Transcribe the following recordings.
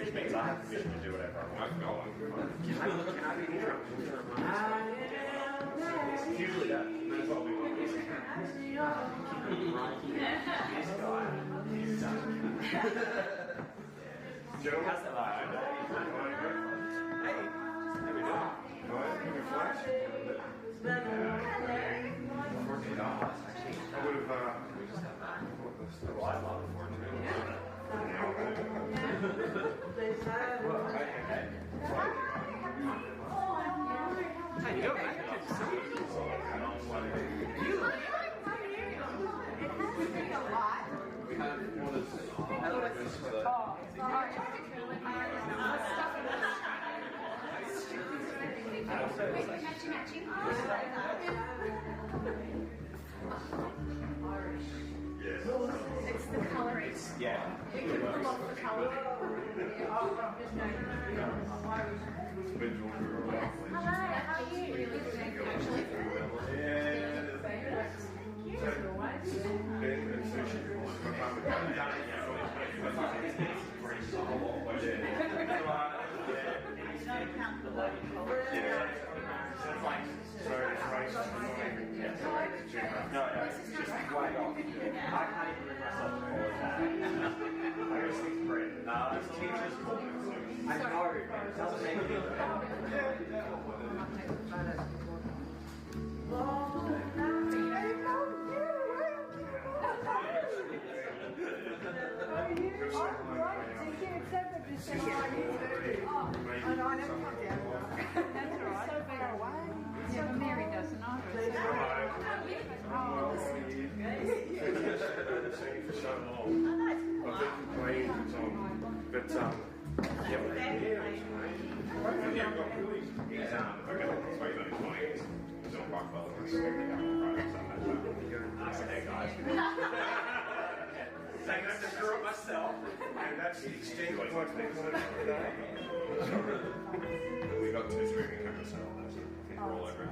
which means I have permission to do whatever I want. Can I be interrupted? Usually that. That's what we want. This guy. Joe, how's that like? Hey, there we go. Flash? $14, actually. I would have, We just got that. well, I love it for it. How you doing, mate? We have one of Matching. Yes. It's the colouring. Yeah. We can pull off the colour. Hello, how are you? Actually. Ben and sushi. No, it's just way off. I can't even bring myself to call it that. I go 6th grade. No, it's teacher's call. I know, it doesn't make any Yeah, but Mary doesn't either. For so long. I've been complaining for time. But, yeah, I've got really, he's, I got like 3 minutes, 20 years. He's on rock well, he's expecting out on Friday, Sunday, guys. Saying that's the girl myself. And that's the extent of what they put it today. We got 2 streaming cameras set on those. We're all over it.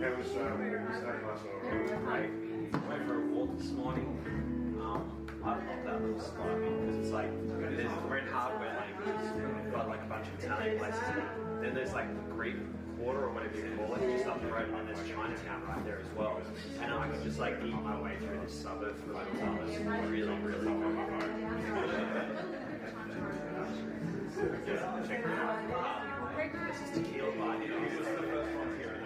That was staying last night. Great. Went for a walk this morning. I love that little spot because it's like there's red hardware lane, which is got like a bunch of Italian places in it. Then there's like the Greek Quarter or whatever you call it, just up the road, and there's Chinatown right there as well. And I could just like eat my way through this suburb for like $2. Really, really good. Check it out. This is tequila bar here. This is the first one here.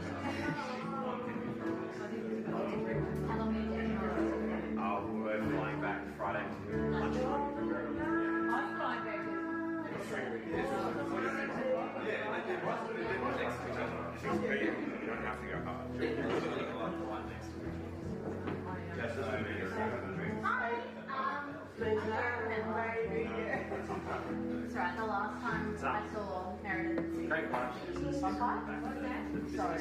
We're flying back Friday lunchtime. I'm flying back. You don't have to go hard. Hi. That's right, the last time I saw Meredith. Great lunch. What's that? Sorry.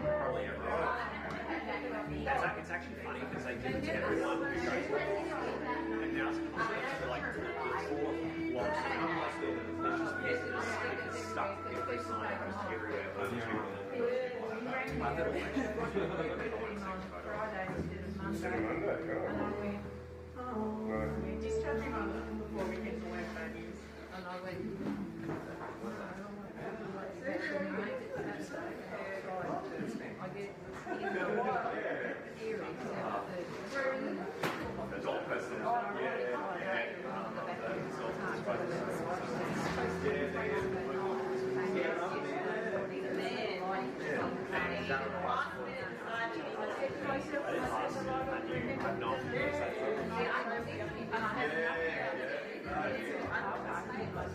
Probably everyone. It's actually funny because they give it to everyone who goes and now it's like it's all lost. It's just business. It's stuck every sign everywhere. I thought it was We discharged him before we get to work, don't you? And I went. I get earrings out of the adult person.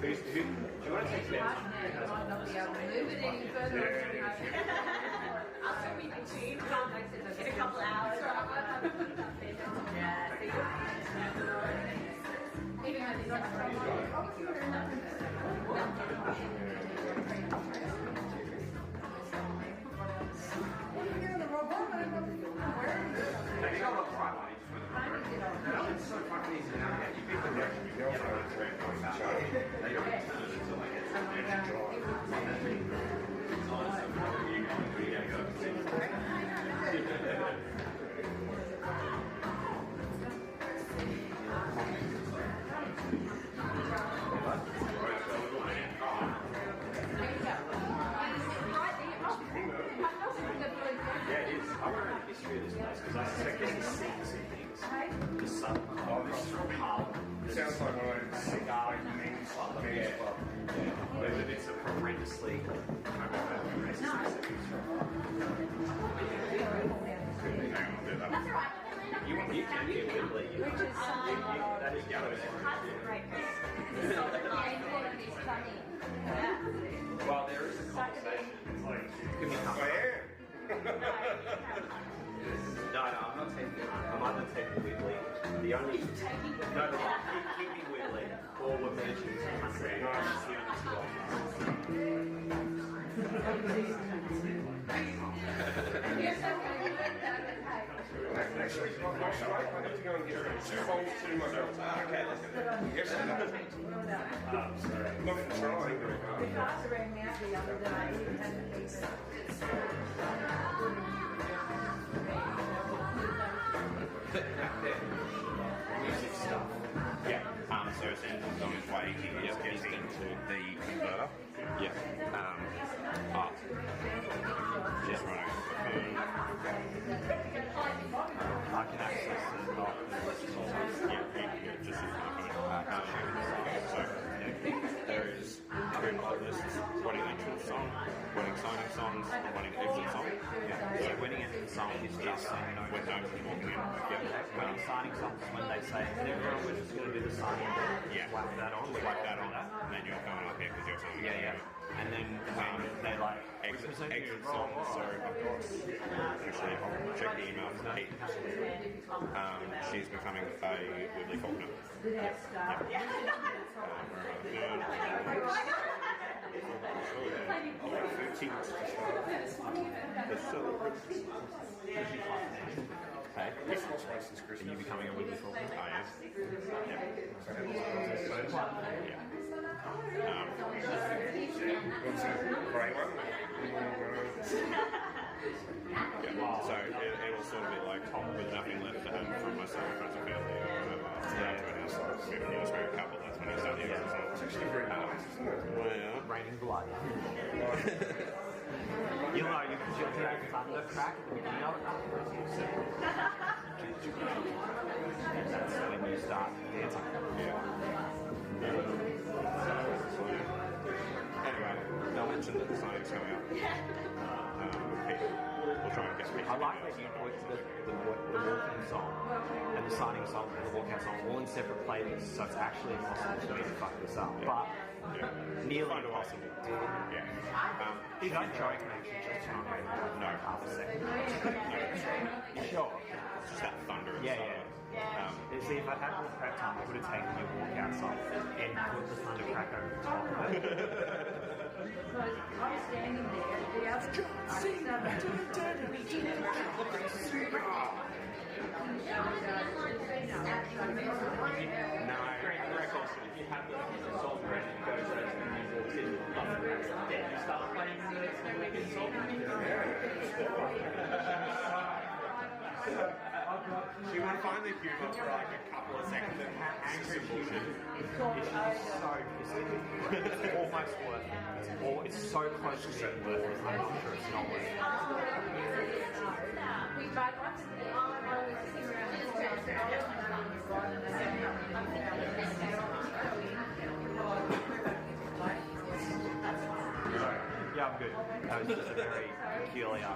Do you want to take I might not be able to move it any further. I'll still be between in a couple hours. Yeah. Even though these are Have you got a right one each for the road? It's so fucking easy now. You pick the next one. Yeah, it's very important. They don't turn until like it's Southern Club. Oh, this is from Harlem. Sounds like one of those cigar men's club. Yeah. But it's a horrendously racist settings. That's alright. You can be Whitley. Which is something That is yellow. Well, there is a conversation. It's like, could be Where? No, I'm not taking it. I'm either taking Whitley. The only. No, keep me Whitley. Or we're merging to country. That's the only two Actually, I need to go and get 2 bowls to myself. Okay, let's go. Yes, sorry. Not for trying very hard. The cars around me the other day, he had a piece. Music stuff. Yeah. So essentially on his way, he is getting into the converter. Yeah. Just running. I can access the doc. Yeah, just use my phone. So there is three playlists: wedding entrance song, wedding signing songs, and wedding exit song. So wedding entrance song is just saying no. With no people walking in. Wedding signing songs when they say, everyone, we're just going to do the signing. Yeah. Whack that on. Whack that on, and then you're going up here because you're something. Yeah. And then they like Exit song. So actually, I'll check the email tonight. She's becoming a Woodley Faulkner. Hey, This was once this are Christmas. you becoming a Woodley Faulkner? I am. What's that? Grey one? So it'll sort of be like with nothing left to have from myself, friends and family, or whatever. If you're a married couple, that's when you start the exit It's song. actually very nice, isn't it? Well, Raining blood. You'll know, you'll hear the thunder crack at the beginning of it. That's when you start dancing. anyway, they'll mention that the signing's coming up. We'll try and get people. I like that you put the walking song and the signing song and the walkout song all in separate playlists, so it's actually impossible for me to fuck this up. But nearly impossible. Yeah. If I joke and actually just turn on no half a second. You sure? It's just that thunder and Yeah. stuff. You see, if I'd had more prep time, I would have taken your walkout song and put the thunder crack over the top of it. I was standing there, the other No, I reckon if you have the song ready to go, so it's going to be walked in, then you start playing the next weekend song. She would find the humour for like a couple of seconds and Angry bullshit. It's so pissing. It's almost worth it. It's so close to being worth it. I'm not sure it's not worth it. Yeah, I'm good. That was just a very peculiar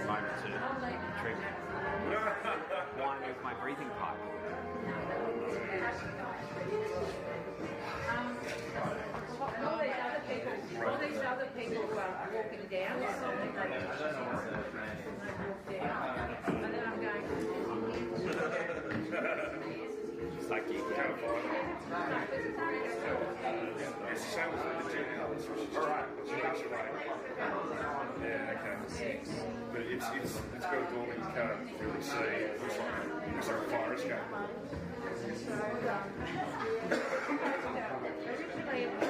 moment to drink wine with my breathing pipe. all these other people were walking down, something like that. And then I'm going, Just like you can't It's the same as the gym. Alright, that's right. Yeah, okay. But it's got a door that you can't really see. It looks like a fire escape. originally it was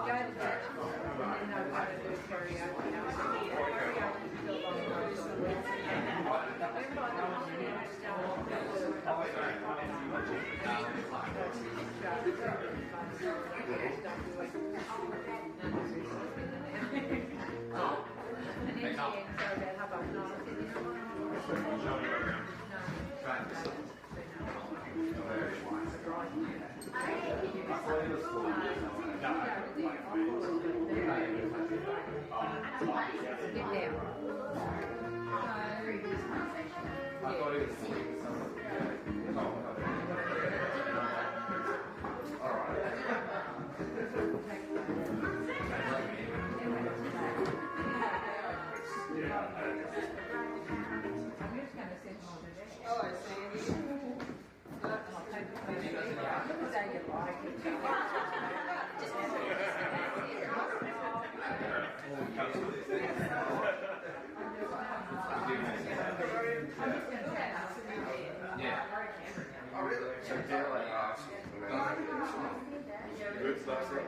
go to church and then they were going to do karaoke. And I was thinking karaoke is still long ago. But when by the time we finished and in the end, so about half past 9, I said, you know what? Good stuff, right?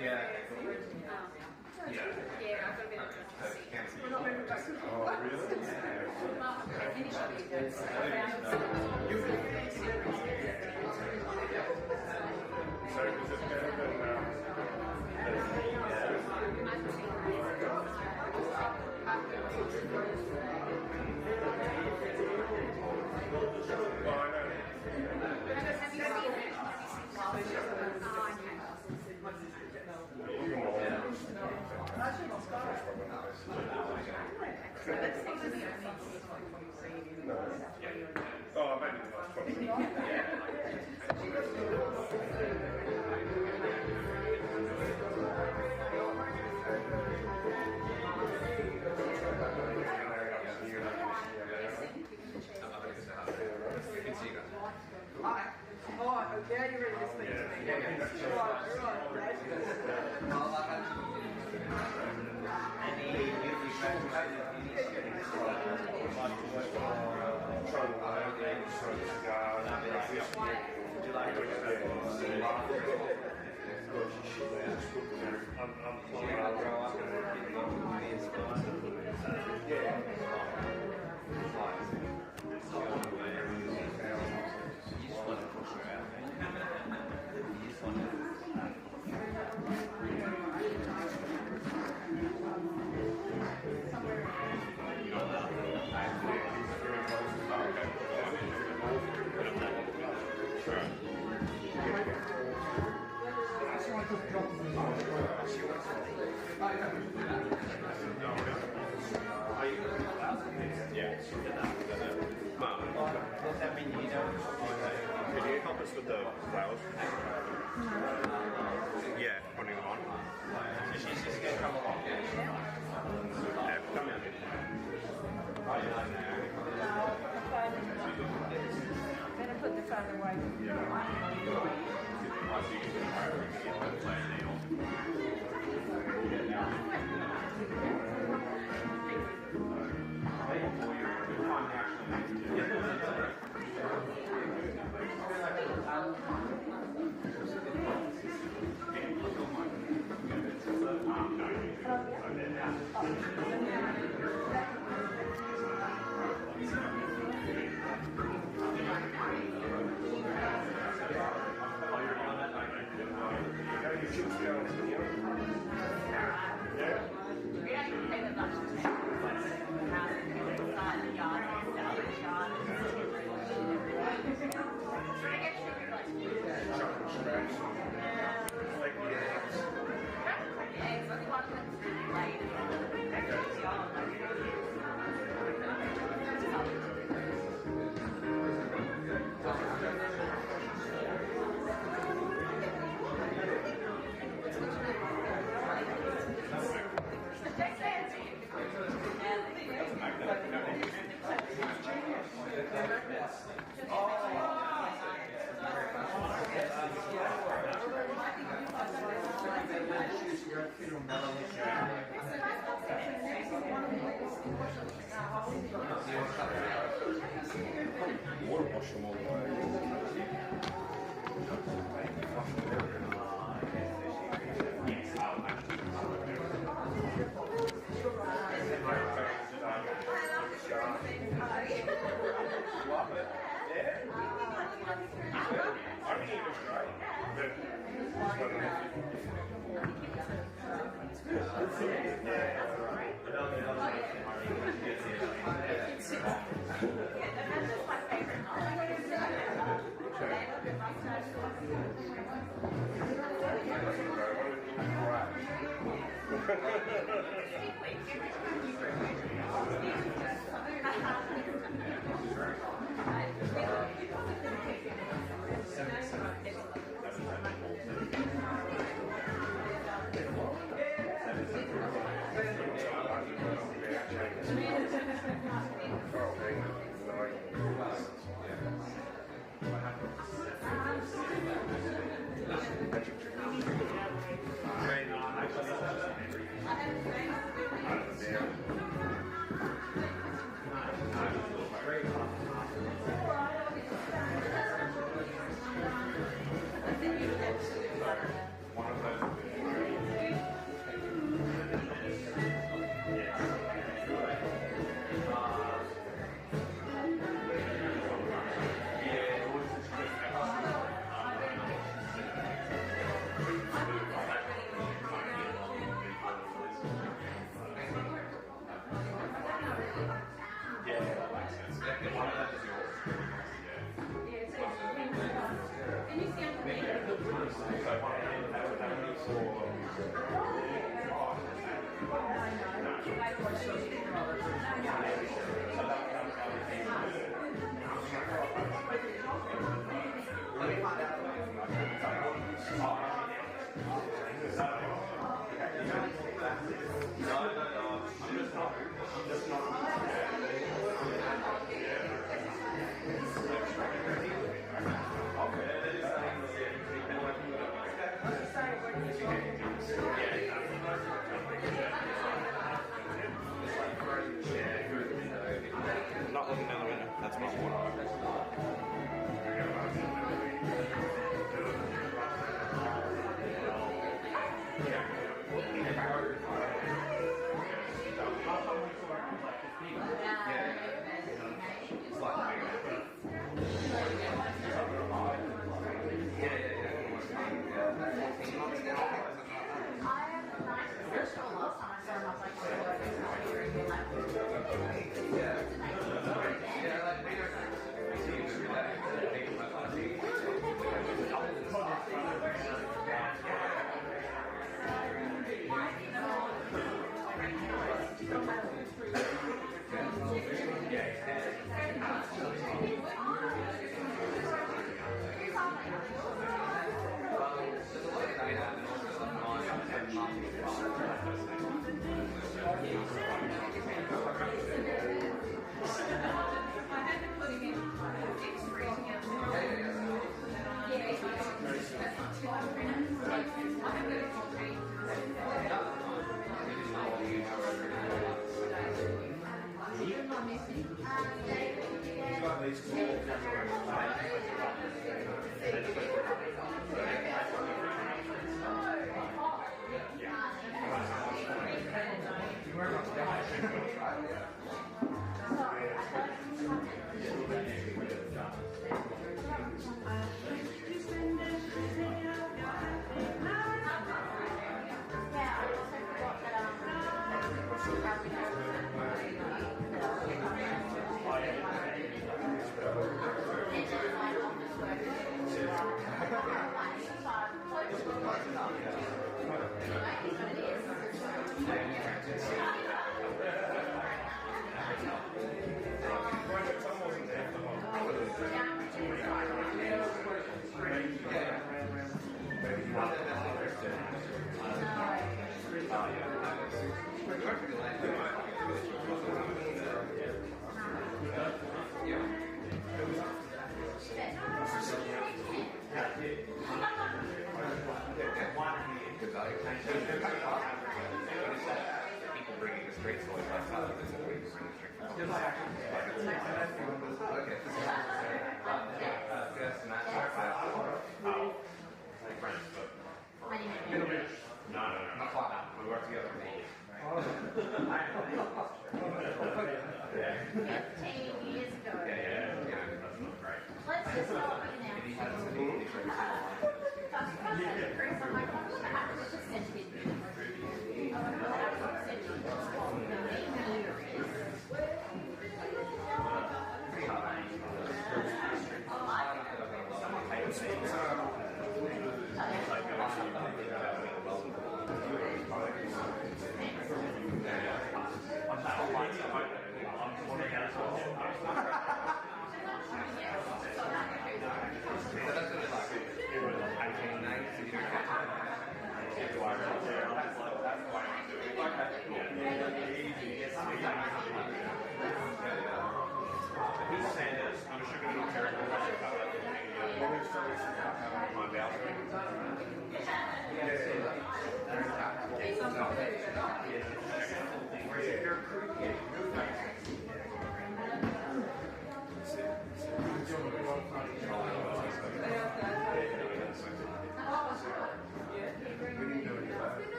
Yeah. Oh, really? So is it better than oh, maybe the last 20 Oh, now you're ready to speak to me. Could you help us with the flowers? Yeah, putting them on. She's just going to come along. Yeah, come in. Better put the phone away. Water wash them all the way. That's my favorite. Not looking down the window. That's my water.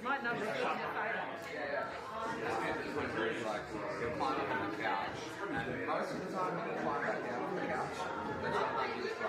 Might not be in the photo. He'll climb up on the couch, and most of the time he'll climb back down on the couch, but sometimes he'll just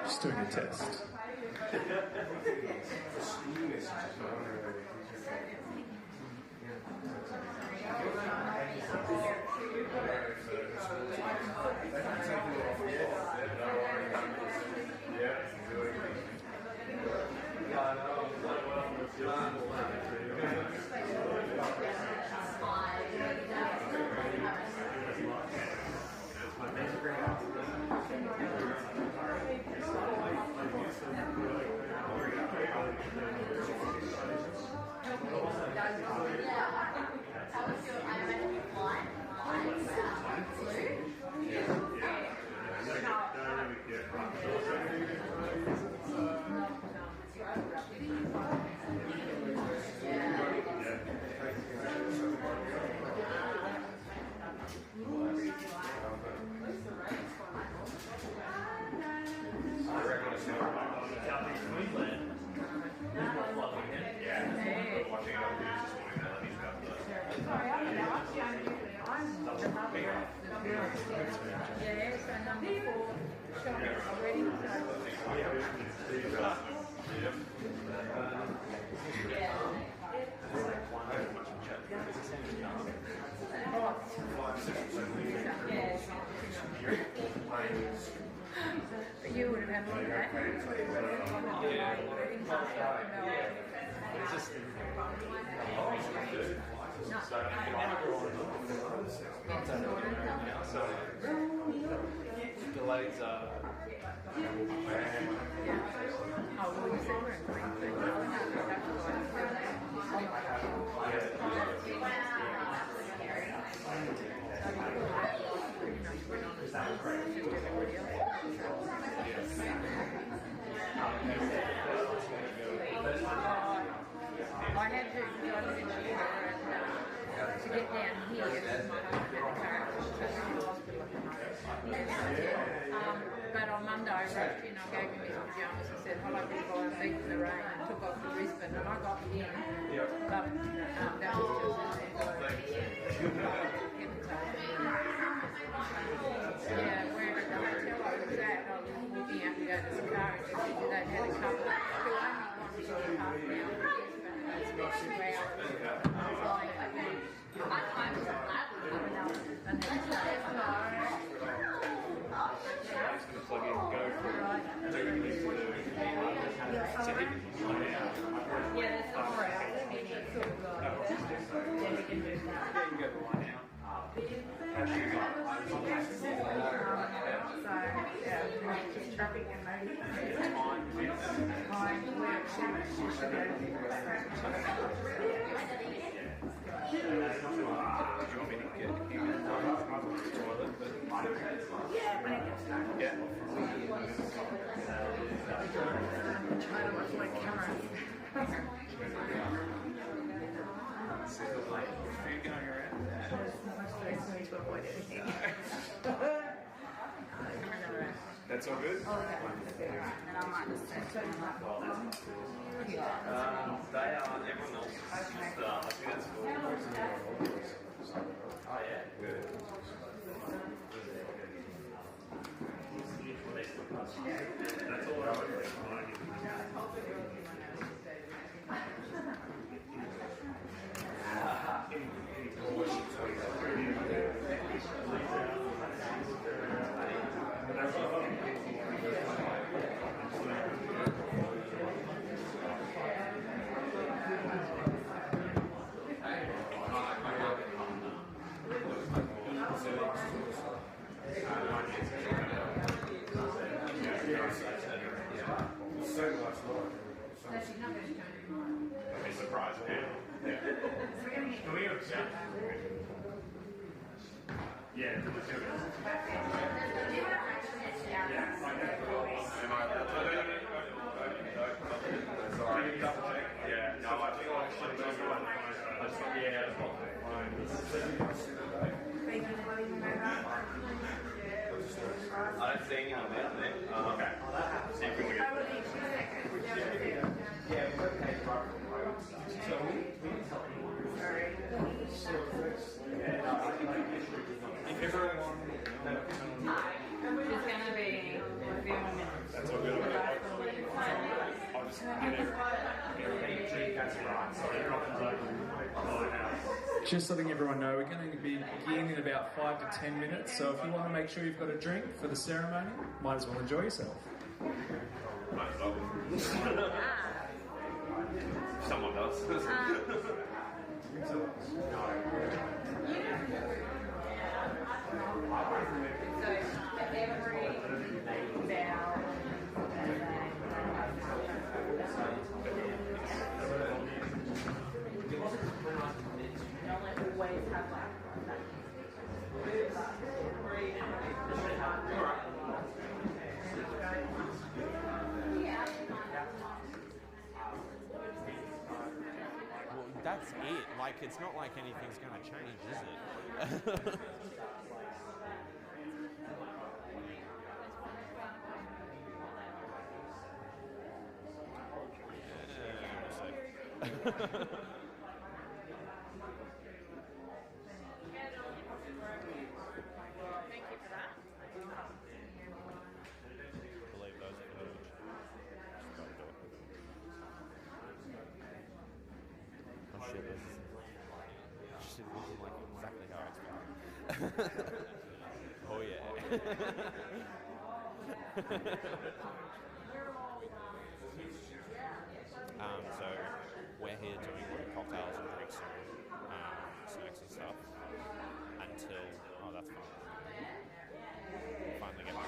Just doing a test. But you would have had more of that. It's just delays are. I had to drive in the year and to get down here, because my husband had a car accident in the hospital at the moment. But on Monday I rushed in, I gave him his pyjamas and said, hello, big boy, I'm beating the rain, and took off the wristband, and I got in, but that was just in there. Yeah, where at the hotel I was at, I was walking out to go to the car and just said they'd had a couple who only wanted to get half an hour to Brisbane, and it's about 2 hours flying at me. And then Plug in, go for it. yeah, that's all right. Then we can do that. You can go right now. So, yeah, just traffic and maybe time where it should go. Do you want me to get you in the toilet? Yeah, when it gets dark. Yeah. I'm trying to watch my camera. Food going around? There's not much space for me to avoid anything. That's all good? And I might just say something like, They are, everyone else is just, I think that's cool. Oh yeah, good. That's all I would Be surprised, yeah. Can we accept? Yeah, to the two. Sorry. Yeah, no, I think I should do one. I don't see anyone out there. Okay. See if we can get. If everyone. it's going to be a few more minutes. That's all good. I'll just get it. That's right. So everyone's open. Just letting everyone know, we're going to be beginning in about 5 to 10 minutes, so if you want to make sure you've got a drink for the ceremony, might as well enjoy yourself. Someone does. Well, that's it. Like, it's not like anything's going to change, is it? Believe those are good. Just gotta do it. Oh shit, this is like exactly how I expected. Oh yeah. So we're here doing cocktails and drinks and snacks and stuff until, oh that's fun. Finally get my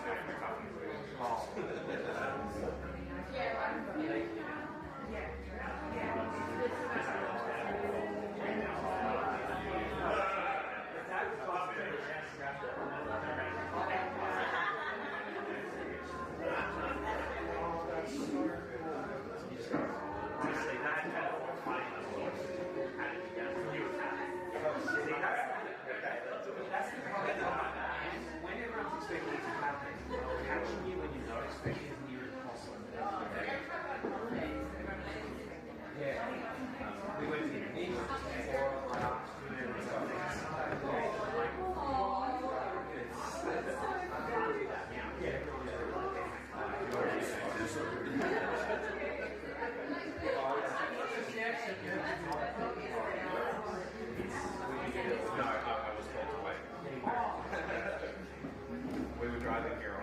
We were driving here,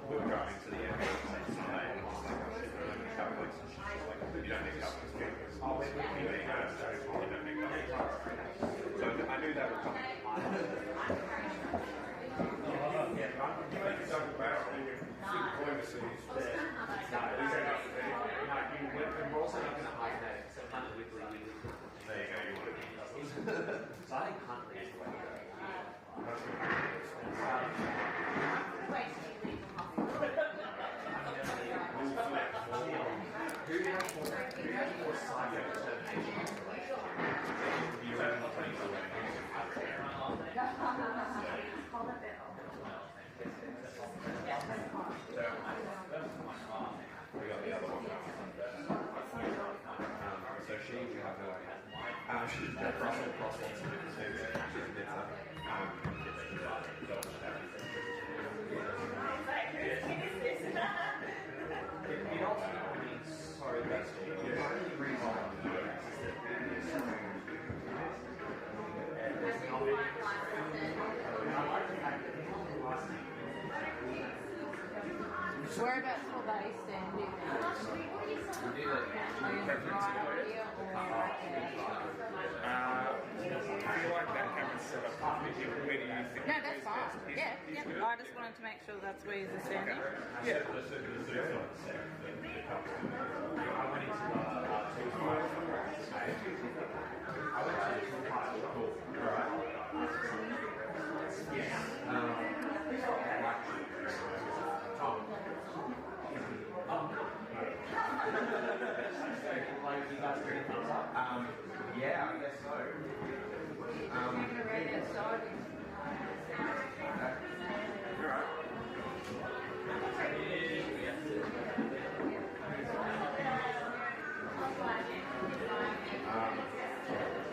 we were driving to the airport on Sunday, and just like, oh shit, we don't need couplings. And she's like, you don't need couplings, because you don't need couplings. So I knew that would come. We're also not going to hide that, so Hunt Wiggly. There you go, you want to So I think Huntley is the way to go. Who has more psycho determination in the relationship? You have not putting the we got the other one. So she, we have her. She's cross it ultimately means sorry, that's the only reason Whereabouts will they stand, do you think? Are you right here or right there? I feel like that camera's set up. Where do you think? No, that's fine. Yeah. I just wanted to make sure that's where you're standing. Yeah, I guess so. You're right.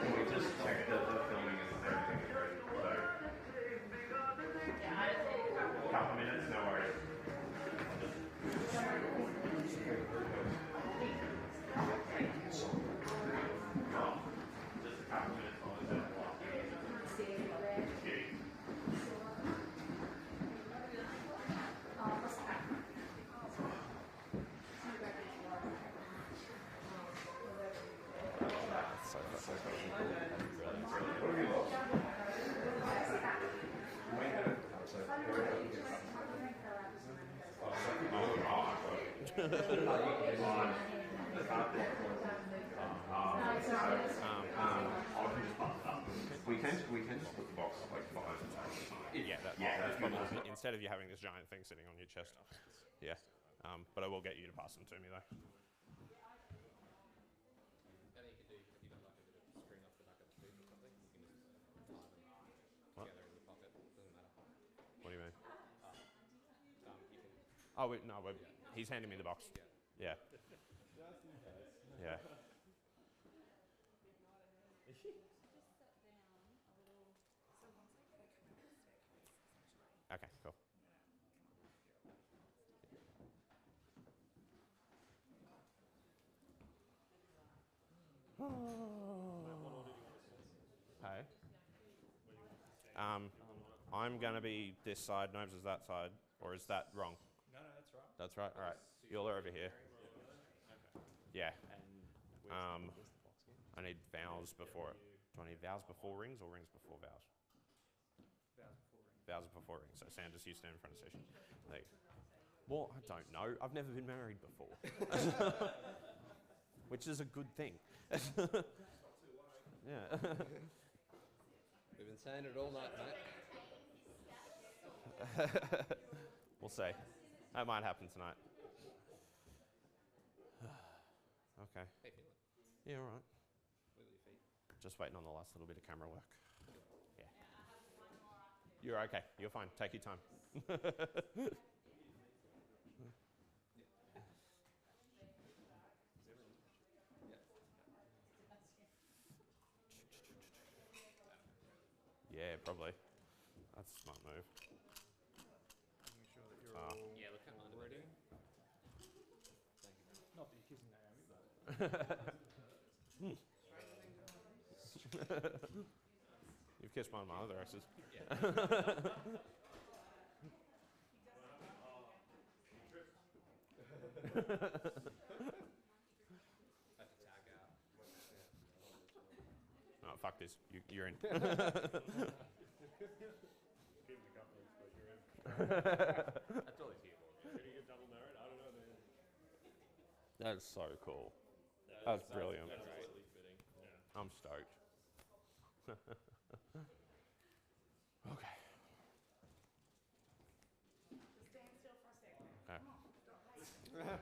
we just checked the filming and everything. So, a couple minutes, no worries. We can just put the box like 5 times. That's probably instead of you having this giant thing sitting on your chest. Yeah. But I will get you to pass them to me though. What? What do you mean? Oh, wait, no, he's handing me the box. Yeah. Yeah. Okay, cool. Hey. I'm going to be this side, Nobes is that side, or is that wrong? No, that's right. That's right, all right. You're over here. Yeah. I need vows before it. Do I need vows before rings or rings before vows? Vows before rings. So Sanders, you stand in front of session. Like, well, I don't know. I've never been married before. Which is a good thing. Yeah. We've been saying it all night, mate. We'll see. That might happen tonight. Okay. Hey, feeling? Yeah, all right. Wiggle your feet. Just waiting on the last little bit of camera work. Yeah. You're okay. You're fine. Take your time. Yeah, probably. That's a smart move. Making sure that you're all Yeah, look at mine. ready. Thank you. Not that you're kissing Naomi, but You've kissed one of my other exes. Have to tag out. Oh, fuck this. You're in. Give him a couple but you're in. That's all he's here for. Can you get double married? I don't know, man. That is so cool. That's brilliant. That's absolutely fitting. Yeah. I'm stoked. Okay. Stand still for a second. Okay. No,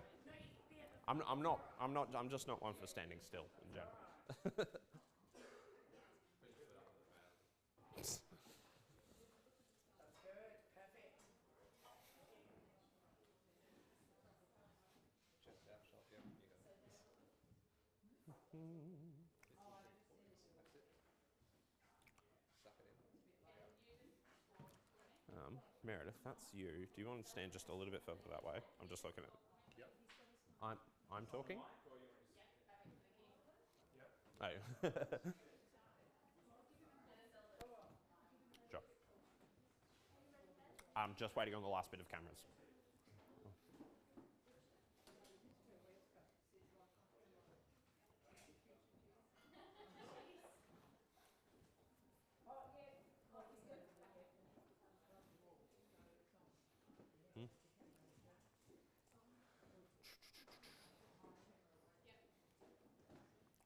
you, I'm just not one for standing still in general. That's good. Perfect. Chest out, shot. Yep, you got it. That's it. Suck it in. Meredith, that's you. Do you want to stand just a little bit further that way? I'm just looking at. Yep. I'm talking. Yep. Oh. Sure. I'm just waiting on the last bit of cameras.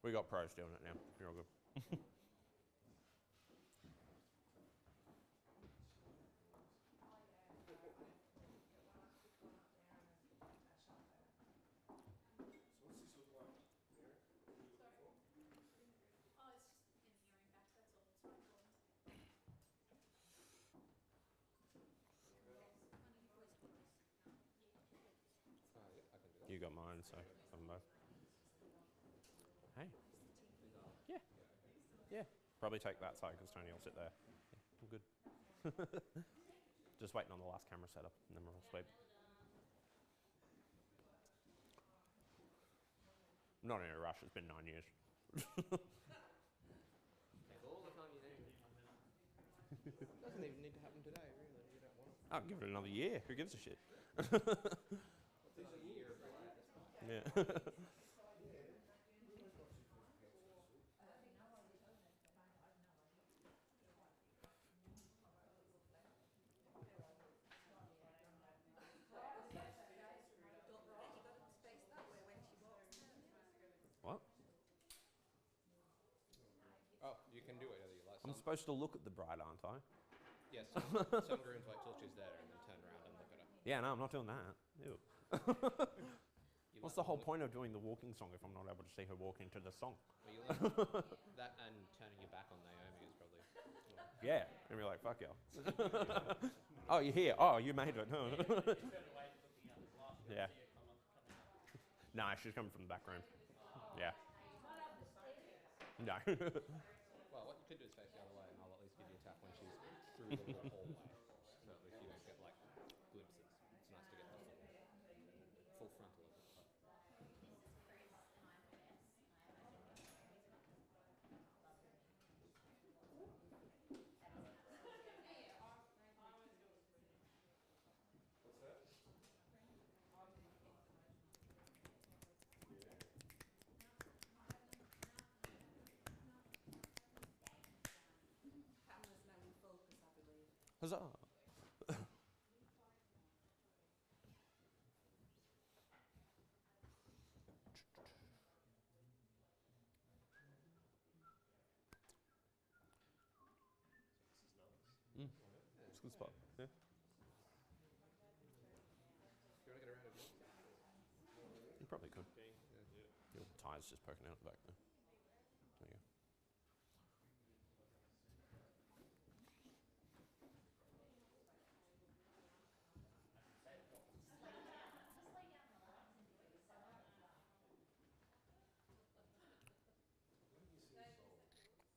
We got pros doing it now. You're all good. So what's this look like? Mary? What are you looking for? Oh, it's just in the earring back, that's all. It's right for Yeah, I can do that. You got mine, so I'm both. Hey. Yeah. Yeah. Probably take that side because Tony will sit there. Yeah, I'm good. Just waiting on the last camera setup and then we're all sweet. I'm not in a rush. It's been 9 years. Take all the time you need. Doesn't even need to happen today, really. You don't want it. I'll give it another year. Who gives a shit? There's a year of life at this point. Yeah. What? Oh, you can do whatever you like. I'm supposed to look at the bride, aren't I? Yes, some grooms wait till she's there and then turn around and look at her. Yeah, no, I'm not doing that. Ew. You What's like the whole look- point of doing the walking song if I'm not able to see her walk into the song? Well, you like that and turning your back on Naomi is probably. Well, Yeah, and be like, fuck you. Oh, you're here. Oh, you made it. Yeah. No, she's coming from the back room. Yeah. No. well, what you could do is face the other way, and I'll at least give you a tap when she's through the little hallway, so at least you don't get like glimpses. It's nice to get the full frontal of it. What's that? Cameras now in focus, I believe. Huzzah. This is nice. It's a good spot. Yeah. Do you want to get around it? You probably could. Yeah. Your tie's just poking out the back there. There you go.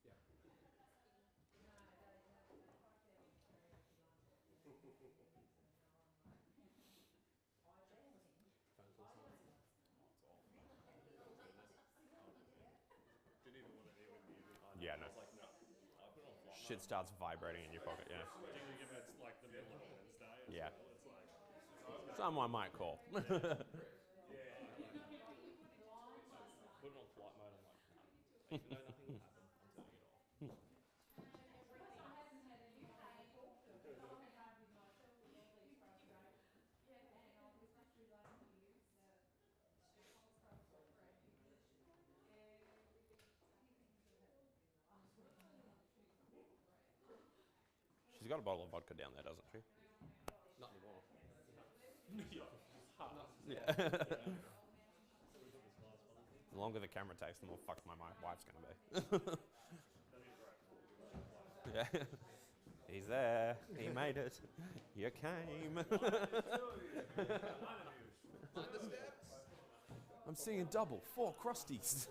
Yeah. know. It's like, no. I put it on flight Shit starts vibrating in your pocket, yeah. mode. Particularly if it's like the middle of a Wednesday as Yeah. well. It's like, Someone might call. yeah. Like, put it on flight mode. I'm like, nah. Even though nothing will happen, I'm turning it off. She's got a bottle of vodka down there, doesn't she? Not anymore. Yeah. The longer the camera takes, the more fucked my wife's going to be. Yeah. He's there. He made it. You came. I'm seeing double. 4 crusties.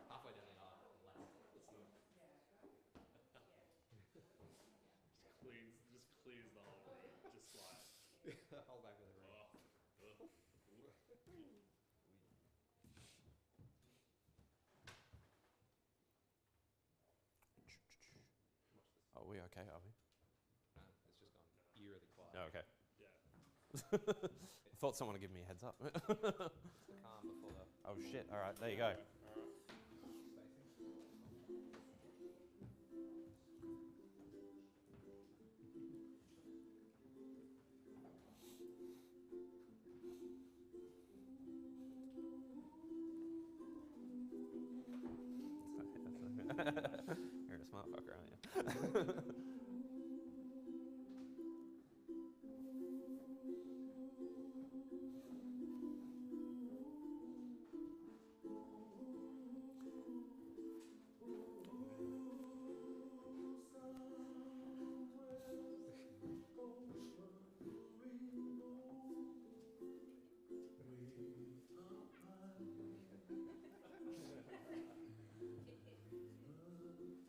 Halfway down the aisle. Just clears the whole room. Just like, Hold back with the room. Are we okay, are we? No, it's just gone eerily quiet. Oh, okay. yeah. I thought someone would give me a heads up. It's the calm before the Oh shit, alright, there you go. You're a smart fucker, aren't you?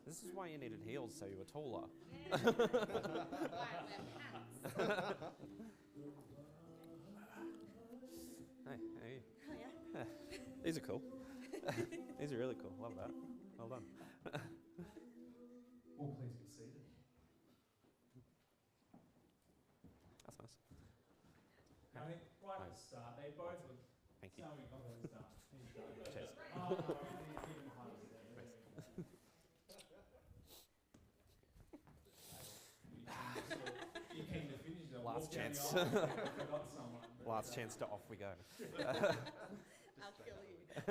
This is why you needed heels, so you were taller. Hey, hey. Oh, yeah? These are cool. These are really cool. Love that. Well done. All please be seated. That's nice. I think right at the start, they both look. Thank you. No, you've got those done. He's done. Cheers. Oh, no, even harder. Thanks. You came to finish though. Last Walk down chance. the aisle, forgot someone, but, Last chance to off we go. I'll kill you. Oh,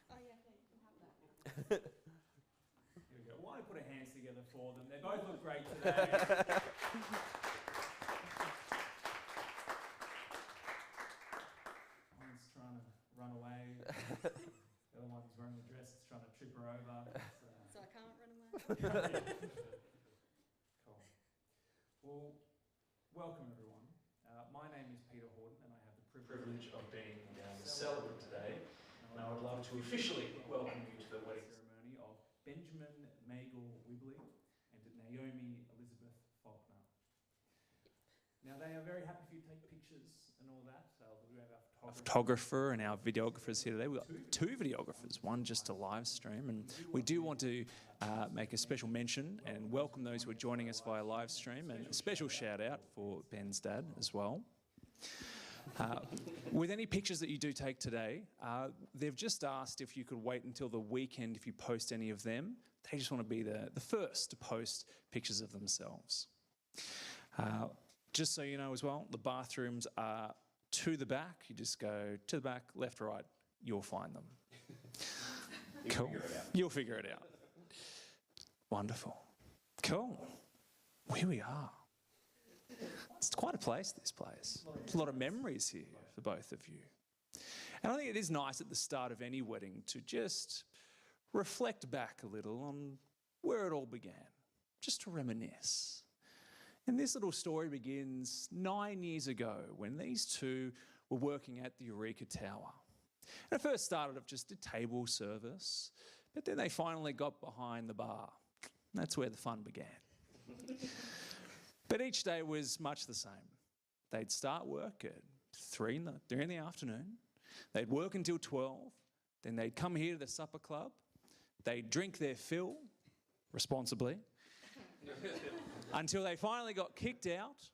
yeah, you can have that. Here we go. Why don't I put our hands together for them? They both look great today. One's trying to run away. The other one's wearing a dress that's trying to trip her over. So I can't run away? Cool. Well, welcome everyone. My name is Peter Horton and I have the privilege of being the celebrant today. And I would love to officially welcome you to the wedding ceremony of Benjamin Magel Wibley and Naomi Elizabeth Faulkner. Now they are very happy for you to take pictures and all that. So we have our photographer and our videographers here today. We've got 2 videographers, one just to live stream, and we do want to make a special mention and welcome those who are joining us via live stream, and a special shout out for Ben's dad as well. With any pictures that you do take today, they've just asked if you could wait until the weekend if you post any of them. They just want to be the first to post pictures of themselves. Just so you know as well, the bathrooms are to the back. You just go to the back, left, right, you'll find them. Cool. You'll figure it out. Wonderful. Cool. Here we are. It's quite a place, this place. There's a lot of memories here for both of you. And I think it is nice at the start of any wedding to just reflect back a little on where it all began, just to reminisce. And this little story begins 9 years ago when these two were working at the Eureka Tower. And it first started off just a table service, but then they finally got behind the bar. That's where the fun began. But each day was much the same. They'd start work at 3 during the afternoon. They'd work until 12. Then they'd come here to the supper club. They'd drink their fill, responsibly, until they finally got kicked out,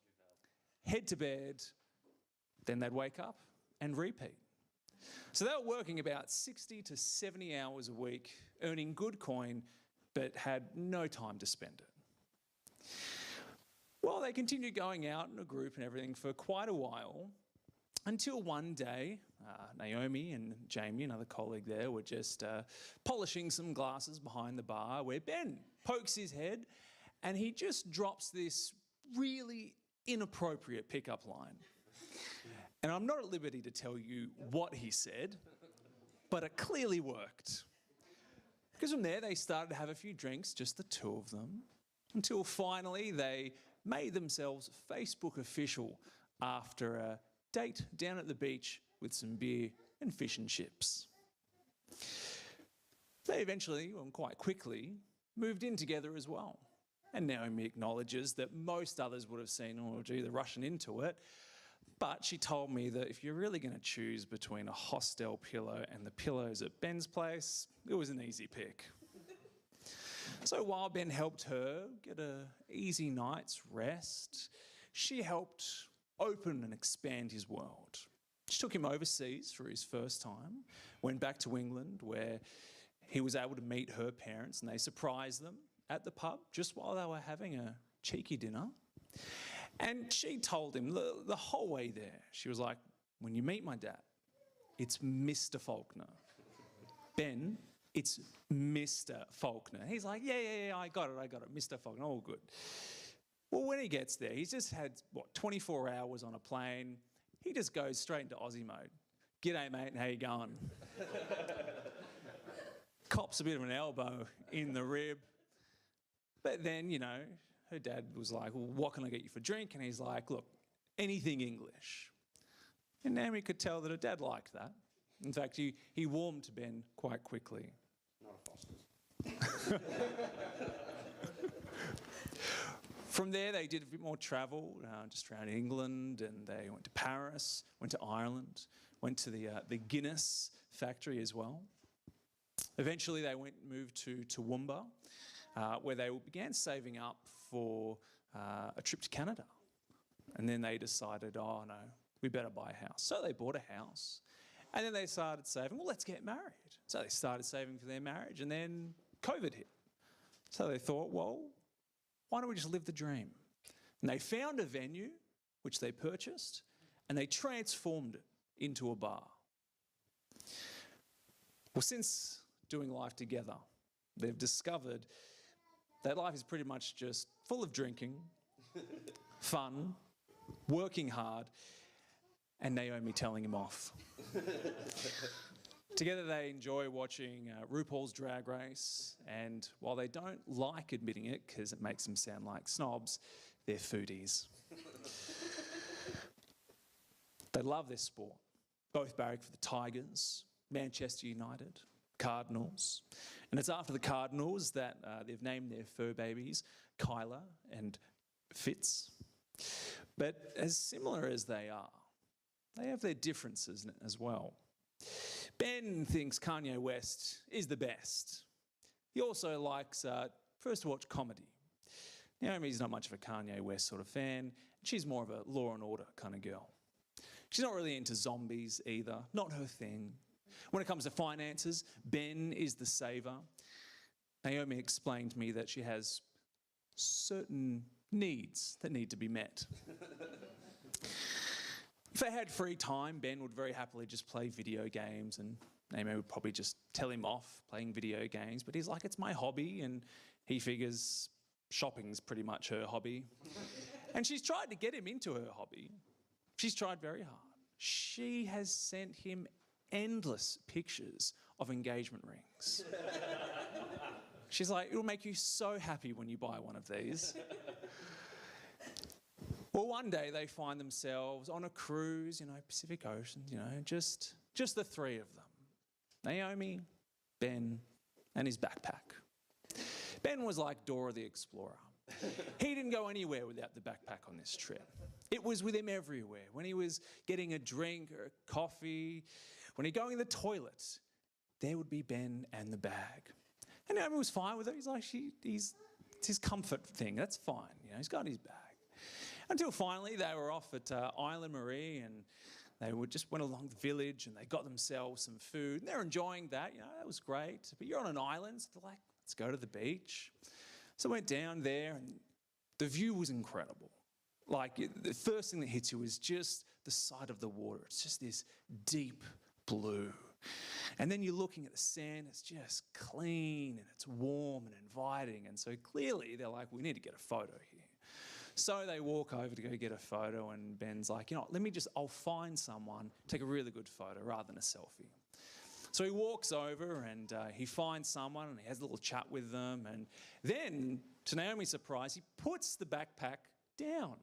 head to bed, then they'd wake up and repeat. So they were working about 60 to 70 hours a week, earning good coin, but had no time to spend it. Well, they continued going out in a group and everything for quite a while, until one day, Naomi and Jamie, another colleague there, were just polishing some glasses behind the bar, where Ben pokes his head and he just drops this really inappropriate pickup line. And I'm not at liberty to tell you what he said, but it clearly worked. Because from there, they started to have a few drinks, just the two of them, until finally they made themselves Facebook official after a date down at the beach with some beer and fish and chips. They eventually, and quite quickly, moved in together as well. And Naomi acknowledges that most others would have seen, oh gee, they're rushing into it. But she told me that if you're really going to choose between a hostel pillow and the pillows at Ben's place, it was an easy pick. So while Ben helped her get an easy night's rest, she helped open and expand his world. She took him overseas for his first time, went back to England where he was able to meet her parents, and they surprised them at the pub just while they were having a cheeky dinner. And she told him the whole way there, she was like, when you meet my dad, it's Mr. Faulkner. Ben, it's Mr. Faulkner. He's like, yeah, I got it, Mr. Faulkner, all good. Well, when he gets there, he's just had, 24 hours on a plane. He just goes straight into Aussie mode. G'day, mate, how you going? Cops a bit of an elbow in the rib. But then, her dad was like, well, what can I get you for drink? And he's like, look, anything English. And Naomi could tell that her dad liked that. In fact, he warmed to Ben quite quickly. Not a Foster's. From there, they did a bit more travel, just around England, and they went to Paris, went to Ireland, went to the Guinness factory as well. Eventually, they moved to Toowoomba, where they began saving up for a trip to Canada. And then they decided, oh no, we better buy a house. So they bought a house. And then they started saving, well, let's get married. So they started saving for their marriage, and then COVID hit. So they thought, well, why don't we just live the dream? And they found a venue, which they purchased, and they transformed it into a bar. Well, since doing life together, they've discovered that life is pretty much just full of drinking, fun, working hard, and Naomi telling him off. Together they enjoy watching RuPaul's Drag Race, and while they don't like admitting it because it makes them sound like snobs, they're foodies. They love their sport. Both barrack for the Tigers, Manchester United, Cardinals. And it's after the Cardinals that they've named their fur babies Kyla and Fitz. But as similar as they are, they have their differences as well. Ben thinks Kanye West is the best. He also likes first to watch comedy. Naomi's not much of a Kanye West sort of fan. She's more of a Law and Order kind of girl. She's not really into zombies either, not her thing. When it comes to finances, Ben is the saver. Naomi explained to me that she has certain needs that need to be met. If they had free time, Ben would very happily just play video games, and Naomi would probably just tell him off playing video games, but he's like, it's my hobby, and he figures shopping's pretty much her hobby. And she's tried to get him into her hobby. She's tried very hard. She has sent him endless pictures of engagement rings. She's like, it'll make you so happy when you buy one of these. Well, one day they find themselves on a cruise, Pacific Ocean, just the three of them. Naomi, Ben, and his backpack. Ben was like Dora the Explorer. He didn't go anywhere without the backpack on this trip. It was with him everywhere. When he was getting a drink or a coffee, when he'd go in the toilet, there would be Ben and the bag. And Naomi was fine with it. He's like, it's his comfort thing. That's fine. You know, he's got his bag. Until finally they were off at Island Marie, and they just went along the village and they got themselves some food. And they're enjoying that. You know, that was great. But you're on an island, so they're like, let's go to the beach. So I went down there, and the view was incredible. Like, the first thing that hits you is just the sight of the water. It's just this deep blue. And then you're looking at the sand, it's just clean and it's warm and inviting. And so clearly they're like, we need to get a photo here. So they walk over to go get a photo, and Ben's like, you know, I'll find someone, take a really good photo rather than a selfie. So he walks over and he finds someone and he has a little chat with them. And then, to Naomi's surprise, he puts the backpack down.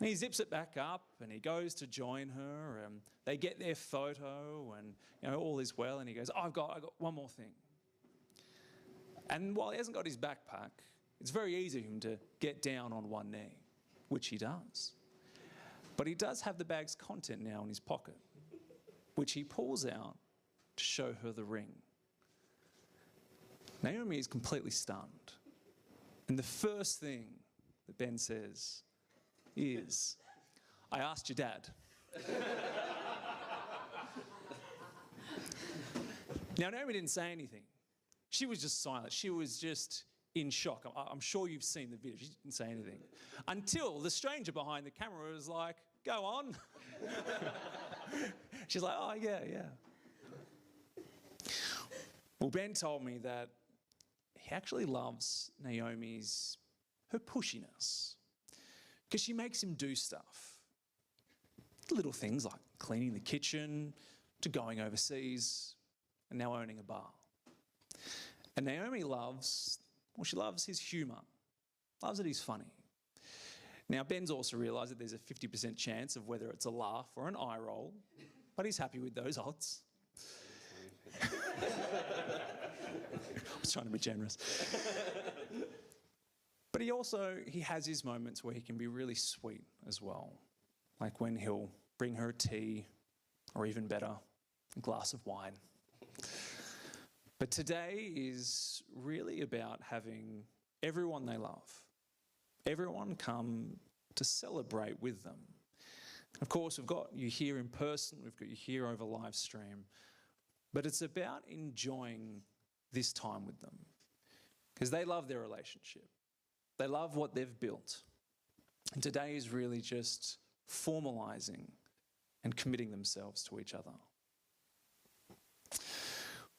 And he zips it back up and he goes to join her, and they get their photo, and you know, all is well. And he goes, I've got one more thing. And while he hasn't got his backpack, it's very easy for him to get down on one knee, which he does. But he does have the bag's content now in his pocket, which he pulls out to show her the ring. Naomi is completely stunned. And the first thing that Ben says is, I asked your dad. Now, Naomi didn't say anything. She was just silent. She was just in shock. I'm sure you've seen the video. She didn't say anything. Until the stranger behind the camera was like, go on. She's like, oh, yeah. Well, Ben told me that he actually loves her pushiness. Because she makes him do stuff. Little things like cleaning the kitchen, to going overseas, and now owning a bar. And Naomi loves his humour. Loves that he's funny. Now, Ben's also realised that there's a 50% chance of whether it's a laugh or an eye roll, but he's happy with those odds. I was trying to be generous. But he has his moments where he can be really sweet as well. Like when he'll bring her a tea, or even better, a glass of wine. But today is really about having everyone they love, everyone come to celebrate with them. Of course, we've got you here in person, we've got you here over live stream, but it's about enjoying this time with them because they love their relationship. They love what they've built. And today is really just formalising and committing themselves to each other.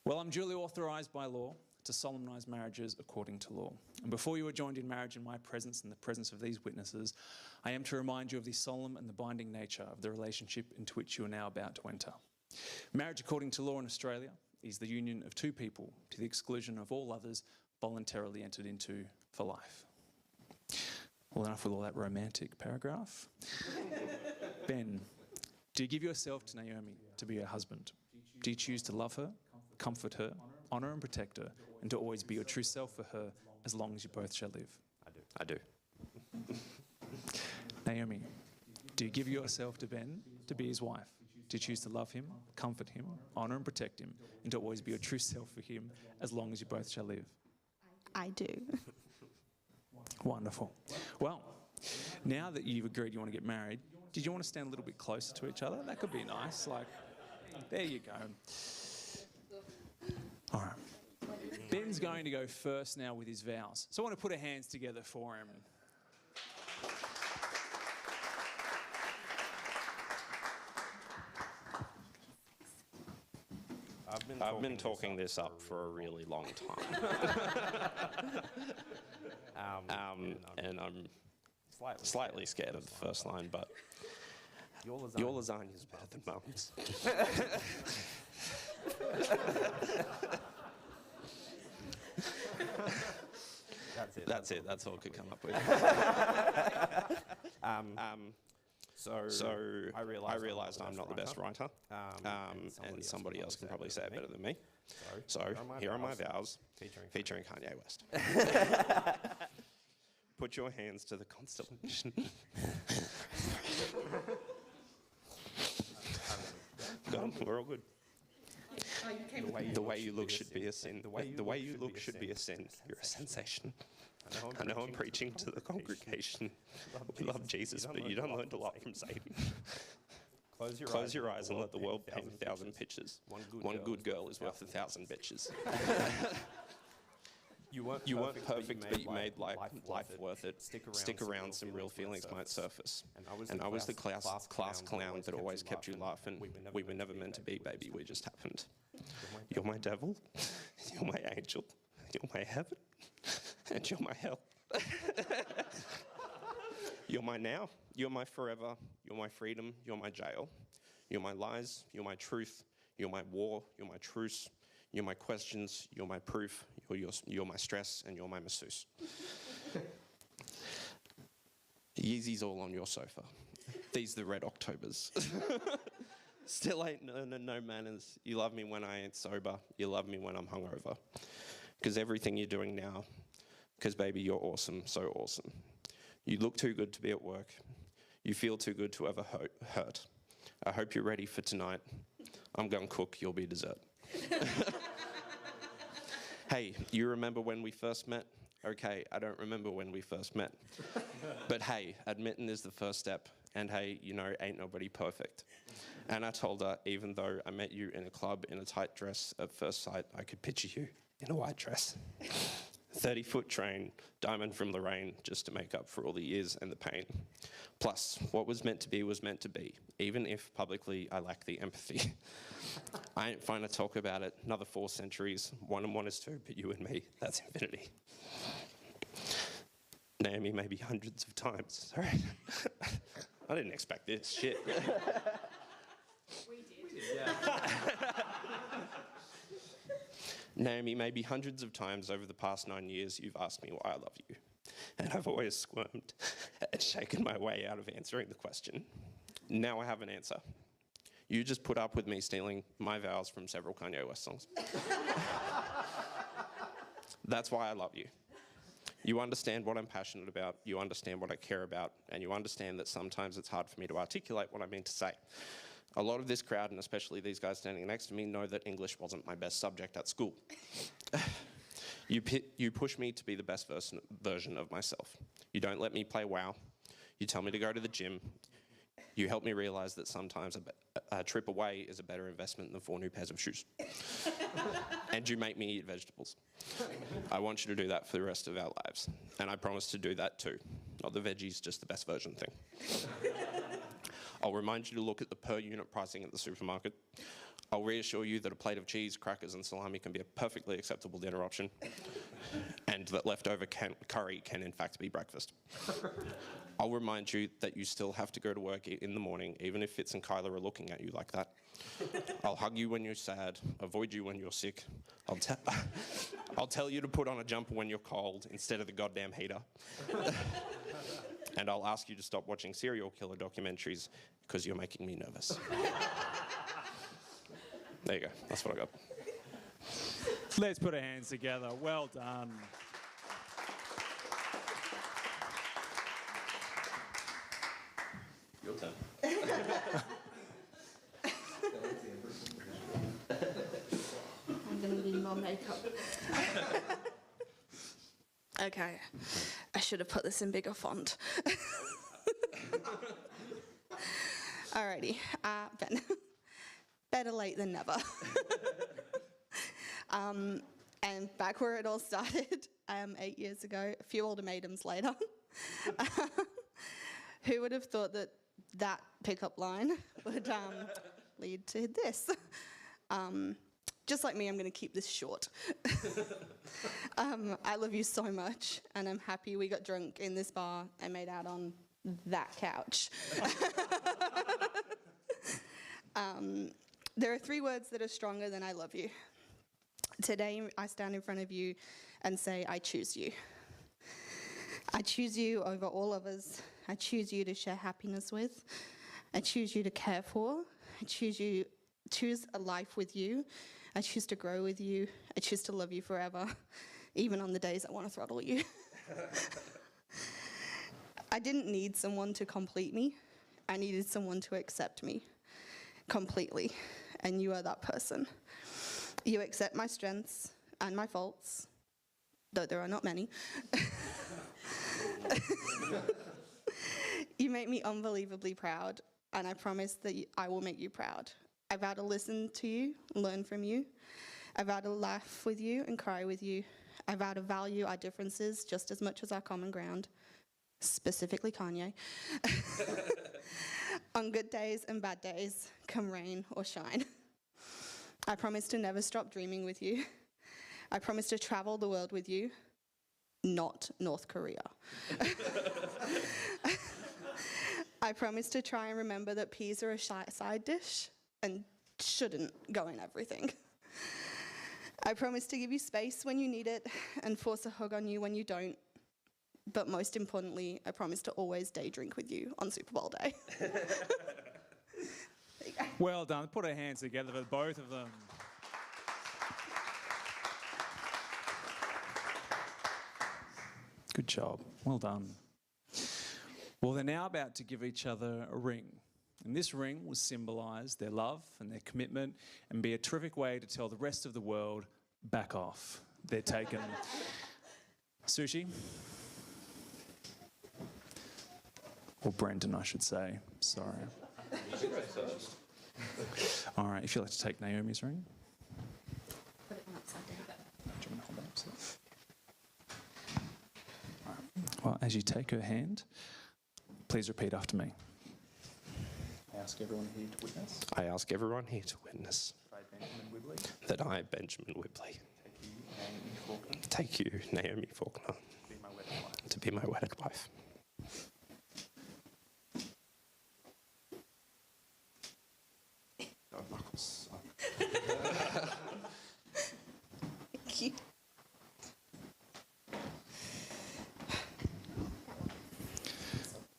Well, I'm duly authorised by law to solemnise marriages according to law. And before you are joined in marriage in my presence and the presence of these witnesses, I am to remind you of the solemn and the binding nature of the relationship into which you are now about to enter. Marriage according to law in Australia is the union of two people to the exclusion of all others voluntarily entered into for life. Well, enough with all that romantic paragraph. Ben, do you give yourself to Naomi to be her husband? Do you choose to love her, comfort her, honour and protect her, and to always be your true self for her as long as you both shall live? I do. Naomi, do you give yourself to Ben to be his wife? Do you choose to love him, comfort him, honour and protect him, and to always be your true self for him as long as you both shall live? I do. Wonderful. Well, now that you've agreed you want to get married, did you want to stand a little bit closer to each other? That could be nice. Like, there you go. All right. Ben's going to go first now with his vows. So I want to put our hands together for him. I've been talking this up for a really long time. And I'm slightly scared of the first line, but your lasagna is better than Mum's. That's it. That's all I could come up with. So I realised I'm not the best writer, and somebody else can probably say it better than me. So here are my vows, featuring Kanye West. Put your hands to the constellation. Got 'em, we're all good. The way you look should be a sin. The way you look should be a sin. You're a sensation. I know I'm preaching to the congregation. We love Jesus, but you don't learn a lot from Satan. Close your eyes and let the world paint 1,000 pictures. One good girl is worth 1,000 bitches. You weren't perfect, but you made life worth it. Stick around, some real feelings might surface. And I was the class clown that always kept you laughing. We were never meant to be, baby, we just happened. You're my devil, you're my angel, you're my heaven, and you're my hell. You're my now, you're my forever, you're my freedom, you're my jail. You're my lies, you're my truth, you're my war, you're my truce. You're my questions, you're my proof, you're my stress, and you're my masseuse. Yeezy's all on your sofa. These the red Octobers. Still ain't no manners. You love me when I ain't sober. You love me when I'm hungover. Because everything you're doing now, because baby, you're awesome, so awesome. You look too good to be at work. You feel too good to ever hurt. I hope you're ready for tonight. I'm gonna cook, you'll be dessert. Hey, you remember when we first met? Okay, I don't remember when we first met. But hey, admitting is the first step. And hey, you know, ain't nobody perfect. And I told her, even though I met you in a club in a tight dress, at first sight, I could picture you in a white dress. 30-foot train, diamond from Lorraine, just to make up for all the years and the pain. Plus, what was meant to be, even if publicly I lack the empathy. I ain't fine to talk about it, another 4 centuries, 1 and 1 is 2, but you and me, that's infinity. Naomi, maybe hundreds of times, sorry. I didn't expect this, shit. We did. Yeah. Naomi, maybe hundreds of times over the past 9 years, you've asked me why I love you. And I've always squirmed and shaken my way out of answering the question. Now I have an answer. You just put up with me stealing my vows from several Kanye West songs. That's why I love you. You understand what I'm passionate about, you understand what I care about, and you understand that sometimes it's hard for me to articulate what I mean to say. A lot of this crowd, and especially these guys standing next to me, know that English wasn't my best subject at school. You push me to be the best version of myself. You don't let me play WoW. You tell me to go to the gym. You help me realize that sometimes a trip away is a better investment than 4 new pairs of shoes. And you make me eat vegetables. I want you to do that for the rest of our lives. And I promise to do that too. Not the veggies, just the best version thing. I'll remind you to look at the per unit pricing at the supermarket. I'll reassure you that a plate of cheese, crackers and salami can be a perfectly acceptable dinner option. And that leftover curry can in fact be breakfast. I'll remind you that you still have to go to work in the morning, even if Fitz and Kyla are looking at you like that. I'll hug you when you're sad, avoid you when you're sick. I'll tell you to put on a jumper when you're cold instead of the goddamn heater. And I'll ask you to stop watching serial killer documentaries because you're making me nervous. There you go, that's what I got. Let's put our hands together. Well done. Your turn. I'm going to need more makeup. Okay, I should have put this in bigger font. Alrighty, Ben. Better late than never. And back where it all started, 8 years ago, a few ultimatums later, who would have thought that that pickup line would lead to this? Just like me, I'm going to keep this short. I love you so much, and I'm happy we got drunk in this bar and made out on that couch. There are 3 words that are stronger than I love you. Today, I stand in front of you and say, I choose you. I choose you over all others. I choose you to share happiness with. I choose you to care for. I choose a life with you. I choose to grow with you. I choose to love you forever, even on the days I want to throttle you. I didn't need someone to complete me. I needed someone to accept me completely, and you are that person. You accept my strengths and my faults, though there are not many. You make me unbelievably proud, and I promise that I will make you proud. I vow to listen to you, learn from you. I vow to laugh with you and cry with you. I vow to value our differences just as much as our common ground, specifically Kanye. On good days and bad days, come rain or shine. I promise to never stop dreaming with you. I promise to travel the world with you, not North Korea. I promise to try and remember that peas are a side dish and shouldn't go in everything. I promise to give you space when you need it and force a hug on you when you don't. But most importantly, I promise to always day drink with you on Super Bowl day. There you go. Well done. Put our hands together for both of them. Good job. Well done. Well, they're now about to give each other a ring. And this ring will symbolise their love and their commitment and be a terrific way to tell the rest of the world, back off. They're taken. Sushi. Or Brendan, I should say. Sorry. All right, if you'd like to take Naomi's ring. Put it on upside down. Do you want to hold that upside? All right. Well, as you take her hand, please repeat after me. I ask everyone here to witness. I ask everyone here to witness I, Benjamin Whibley, that I, Benjamin Whibley, take you, Naomi Faulkner, take you, Naomi Faulkner, to be my wedded wife. Thank you.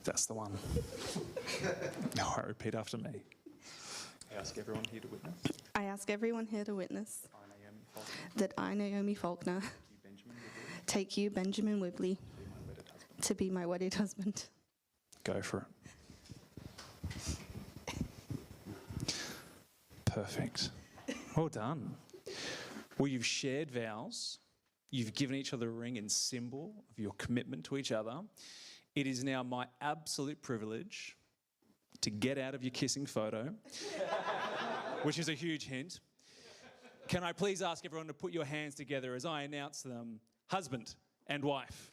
That's the one. Now I repeat after me. I ask everyone here to witness. I ask everyone here to witness I, Naomi Faulkner, that I, Naomi Faulkner, take you, Benjamin Whibley, take you, Benjamin Whibley, to be my wedded husband. Go for it. Perfect. Well done. Well, you've shared vows. You've given each other a ring in symbol of your commitment to each other. It is now my absolute privilege to get out of your kissing photo, which is a huge hint. Can I please ask everyone to put your hands together as I announce them husband and wife?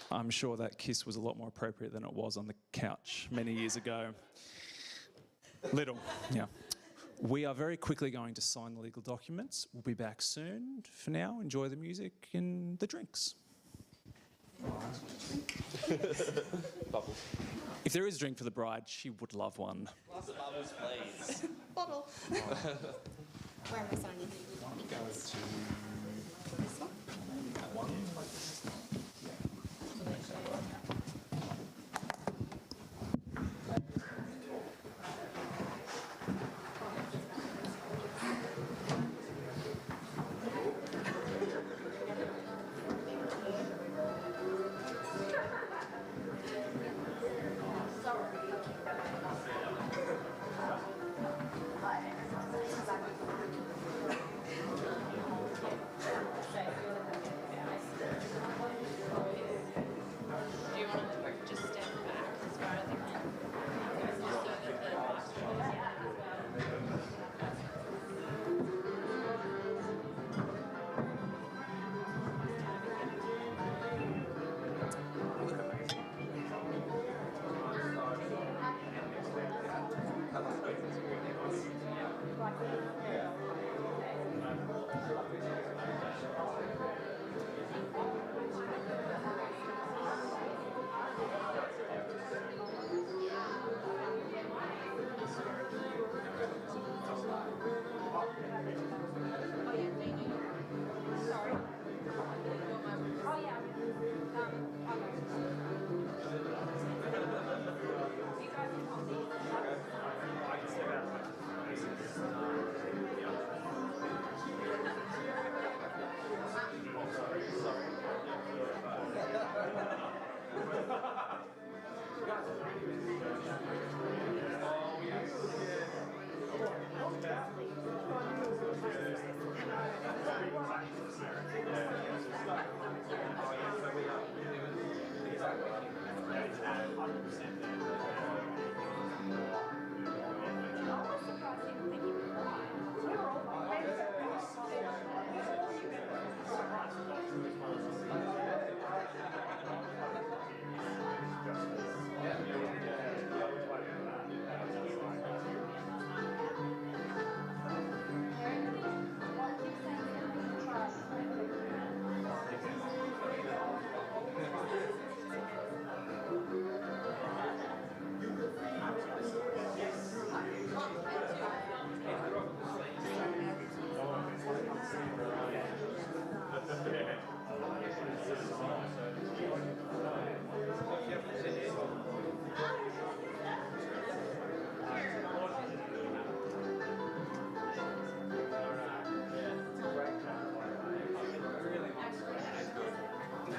I'm sure that kiss was a lot more appropriate than it was on the couch many years ago. Little, yeah. We are very quickly going to sign the legal documents. We'll be back soon. For now, enjoy the music and the drinks. Bubbles. If there is a drink for the bride, she would love one. Lots of bubbles, please. Bottle. Where am I signing? Go to This one?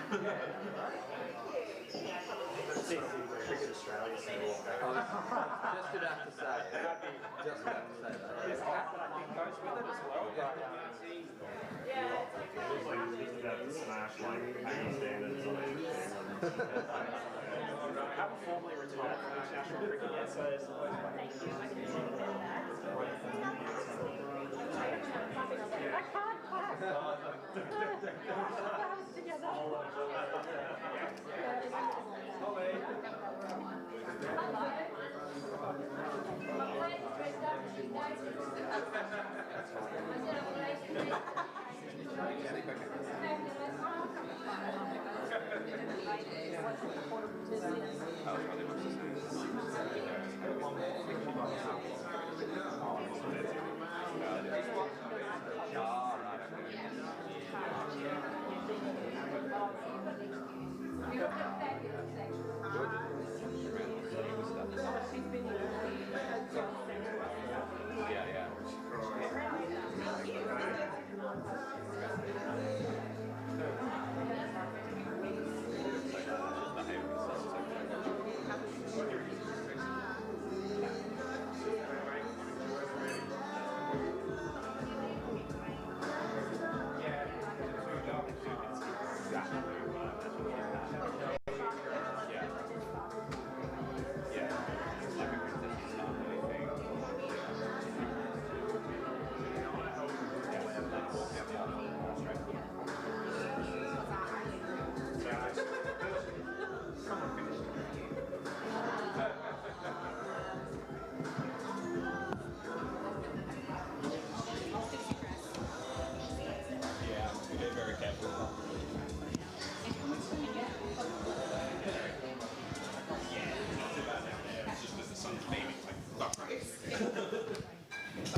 Cricket Australia. Just about to say. Just about to say that. There's a hat that I think goes with it as well. But, Just about to smash like hanging standards on it. I haven't formally retired from international cricket yet, so there's always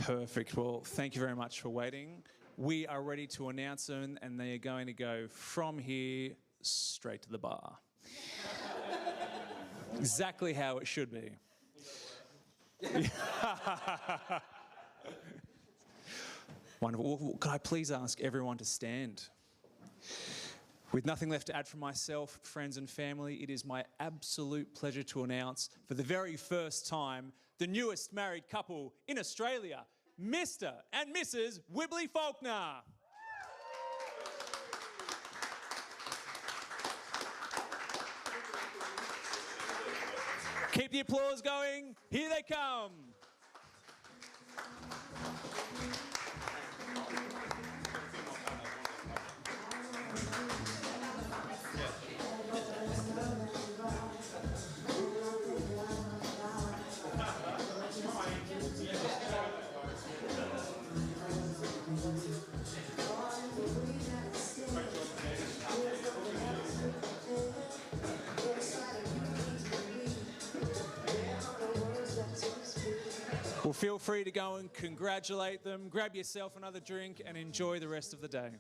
Perfect. Well, thank you very much for waiting. We are ready to announce them, and they are going to go from here straight to the bar. Exactly how it should be. Wonderful. Well, could I please ask everyone to stand? With nothing left to add from myself, friends and family, it is my absolute pleasure to announce for the very first time the newest married couple in Australia, Mr. and Mrs. Wibbly Faulkner. Keep the applause going. Here they come. Well, feel free to go and congratulate them, grab yourself another drink and enjoy the rest of the day.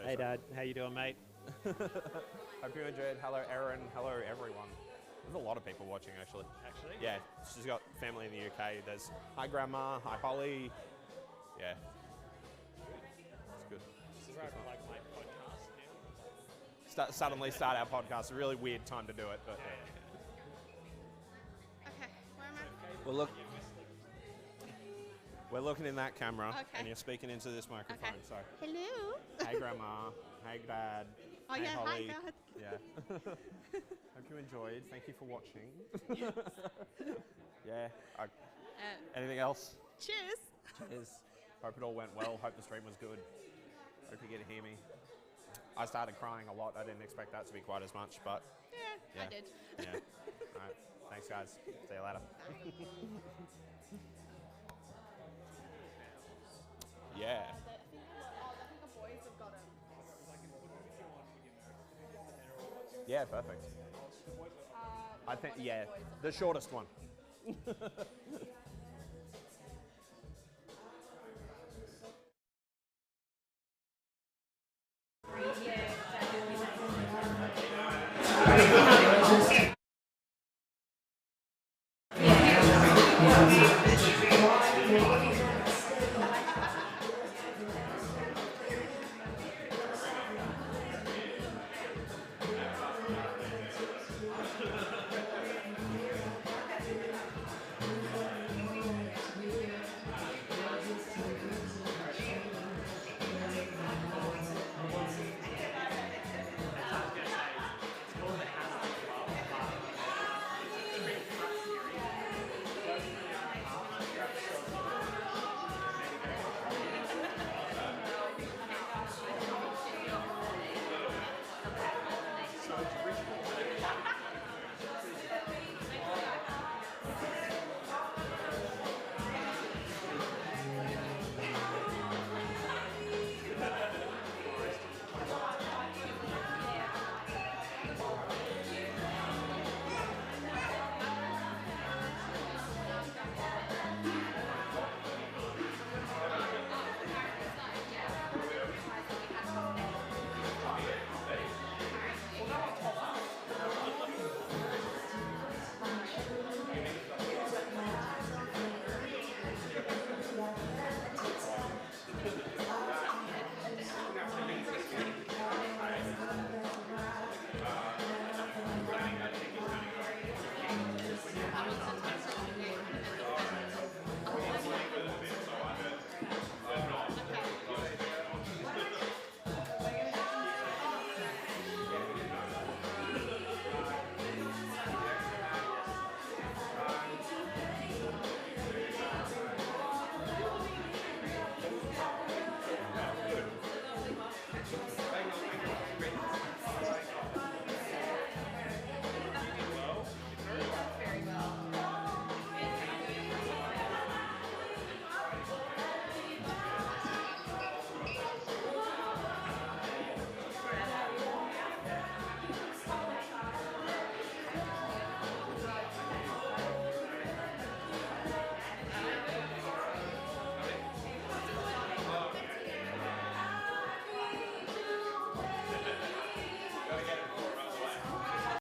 Hey Dad, how you doing, mate? Hope you enjoyed. Hello, Erin. Hello, everyone. There's a lot of people watching, actually. Actually? Yeah, she's got family in the UK. There's hi, Grandma. Hi, Holly. Yeah. It's good. This is where I put like my podcast now. Suddenly start our podcast. A really weird time to do it, but yeah. Okay, where am I? Well, look. We're looking in that camera, Okay. and you're speaking into this microphone. Okay. So, Hello. hey, Grandma. Hey, Dad. Oh hey, yeah, Holly. hi Dad. Yeah. Hope you enjoyed. Thank you for watching. Yeah. Anything else? Cheers. Cheers. Hope it all went well. Hope the stream was good. Hope you get to hear me. I started crying a lot. I didn't expect that to be quite as much, but Yeah, I did. yeah. All right. Thanks, guys. See you later. Yeah. Yeah, perfect. I think, yeah, the shortest one.